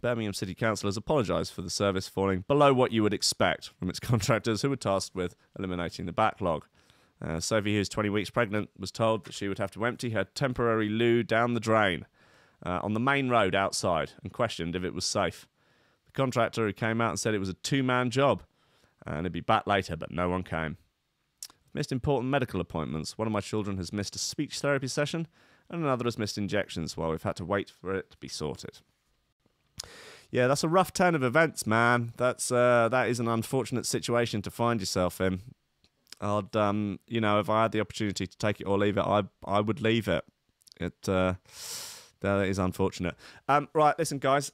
Birmingham City Council has apologised for the service falling below what you would expect from its contractors who were tasked with eliminating the backlog. Sophie, who's 20 weeks pregnant, was told that she would have to empty her temporary loo down the drain on the main road outside and questioned if it was safe. The contractor who came out and said it was a two-man job and he'd be back later, but no one came. Missed important medical appointments. One of my children has missed a speech therapy session and another has missed injections while we've had to wait for it to be sorted. Yeah, that's a rough turn of events, man. That is an unfortunate situation to find yourself in. I'd, if I had the opportunity to take it or leave it, I would leave it. That is unfortunate. Right, listen, guys.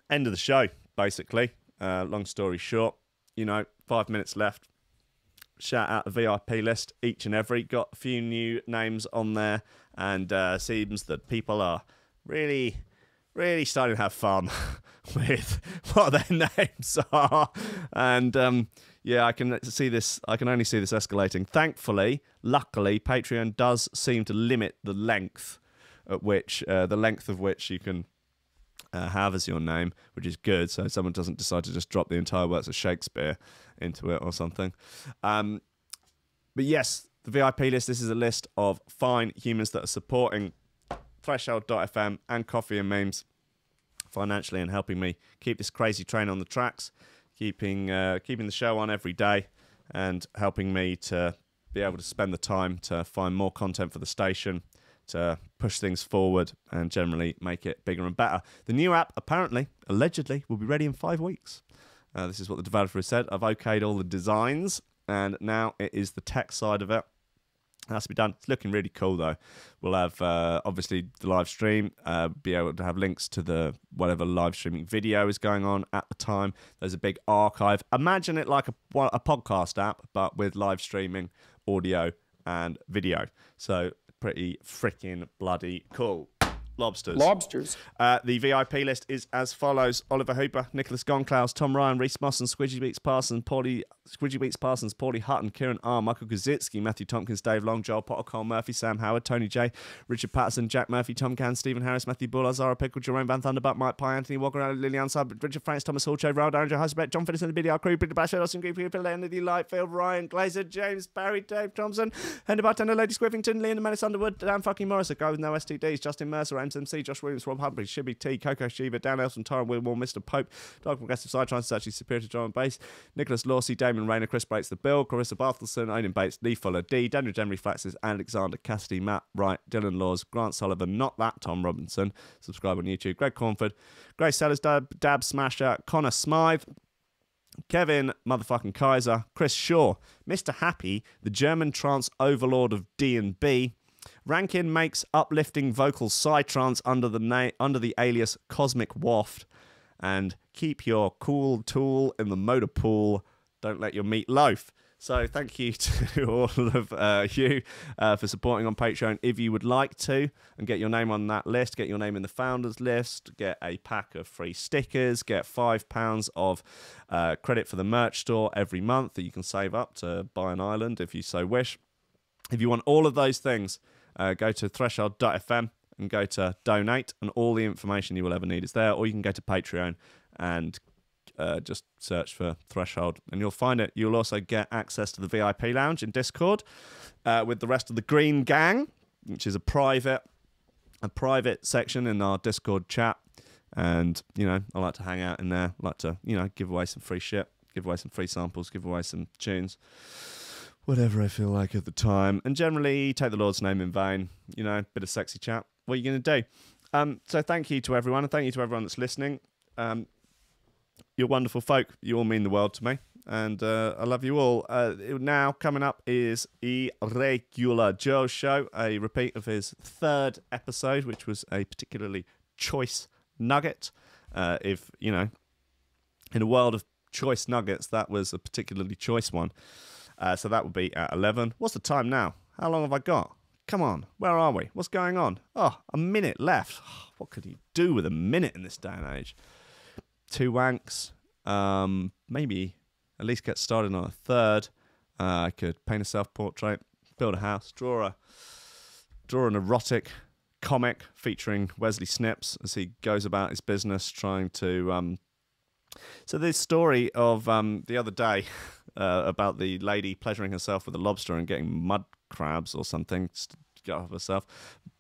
End of the show, basically. Long story short, 5 minutes left. Shout out the VIP list, each and every. Got a few new names on there, and seems that people are really starting to have fun with what their names are. And I can only see this escalating. Thankfully, luckily, Patreon does seem to limit the length of which you can have as your name, which is good. So someone doesn't decide to just drop the entire works of Shakespeare into it or something. But yes, the VIP list. This is a list of fine humans that are supporting Threshold.fm and Coffee and Memes financially and helping me keep this crazy train on the tracks, keeping the show on every day, and helping me to be able to spend the time to find more content for the station, to push things forward and generally make it bigger and better. The new app, allegedly, will be ready in 5 weeks. This is what the developer has said. I've okayed all the designs, and now it is the tech side of it. It has to be done. It's looking really cool, though. We'll have, obviously, the live stream, be able to have links to the whatever live streaming video is going on at the time. There's a big archive. Imagine it like a podcast app, but with live streaming, audio, and video. So, pretty freaking bloody cool. Lobsters. The VIP list is as follows: Oliver Hooper, Nicholas Goncalves, Tom Ryan, Reece Mosson, Squidgy Beats Parsons, Pauly Hutton, Ciarán R, Michael Kedzierski, Matthew Tomkins, Dave Long, Joel Potter, Colm Murphy, Sam Howard, Tony J, Richard Patterson, Jack Murphy, Tomkins, Stephen Harris, Matthieu Boulard, Zara Pickle, Jeroen Van Thunderbutt, Mike Pye, Anthony Walker, Lily Unsub, Richard Franks, Thomas Hall, Chode Ryder, Andrew Heichelbech, John Finnison, the BDR Crew, Peter Bashford, Austin Green, Gennady Lightfield, Ryan Glazer, James Barry, Dave Thompson, Henry Bartender, Lady Squiffington, Leon Menace Underwood, Dan fucking Morris, a guy with no STDs, Justin Mercer, MSMC, Josh Williams, Rob Humphrey, Shibby T, Coco Shiva, Dan Elson, Tyron Wilmore, Mr. Pope, Dark Progressive Psytrance is actually superior to drum and bass, Nicholas Lawsey, Damon Rayner, Chris Breaks the Bill, Carissa Barthelson, Aidan Bates, Lee Fuller D, Daniel Genery Flaxes, Alexander Cassidy, Matt Wright, Dylan Laws, Grant Sullivan, Not That Tom Robinson, subscribe on YouTube, Greg Cornford, Grace Sellers, Dab Smasher, Connor Smythe, Kevin motherfucking Kaiser, Chris Shaw, Mr. Happy, the German trance overlord of D&B, Rankin makes uplifting vocal Psytrance under the alias Cosmic Waft, and keep your cool tool in the motor pool. Don't let your meat loaf. So thank you to all of you for supporting on Patreon. If you would like to and get your name on that list, get your name in the founders list, get a pack of free stickers, get £5 of credit for the merch store every month that you can save up to buy an island if you so wish. If you want all of those things, go to threshold.fm and go to donate, and all the information you will ever need is there. Or you can go to Patreon and just search for Threshold, and you'll find it. You'll also get access to the VIP lounge in Discord with the rest of the Green Gang, which is a private section in our Discord chat. And, you know, I like to hang out in there. I like to, you know, give away some free shit, give away some free samples, give away some tunes, whatever I feel like at the time. And generally, take the Lord's name in vain. You know, bit of sexy chat. What are you going to do? So thank you to everyone, and thank you to everyone that's listening. You're wonderful folk. You all mean the world to me. And I love you all. Now, coming up is Irregular Joe's show, a repeat of his 3rd episode, which was a particularly choice nugget. If, you know, in a world of choice nuggets, that was a particularly choice one. So that will be at 11. What's the time now? How long have I got? Come on, where are we? What's going on? Oh, a minute left. What could you do with a minute in this day and age? 2 wanks. Maybe at least get started on a 3rd. I could paint a self-portrait, build a house, draw an erotic comic featuring Wesley Snipes as he goes about his business trying to... So this story of the other day about the lady pleasuring herself with a lobster and getting mud crabs or something to get off herself.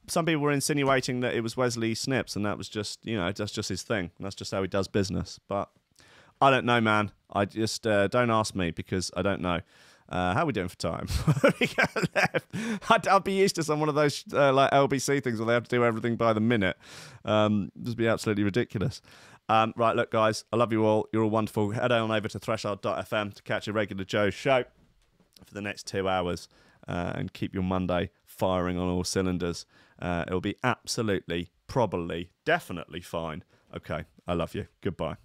Some people were insinuating that it was Wesley Snipes, and that was just, you know, that's just his thing. That's just how he does business. But I don't know, man. I just don't ask me because I don't know. How are we doing for time? I'll be used to some one of those like LBC things where they have to do everything by the minute. Just be absolutely ridiculous. Right, look, guys, I love you all. You're all wonderful. Head on over to threshold.fm to catch a regular Joe show for the next 2 hours and keep your Monday firing on all cylinders. It'll be absolutely, probably, definitely fine. Okay, I love you. Goodbye.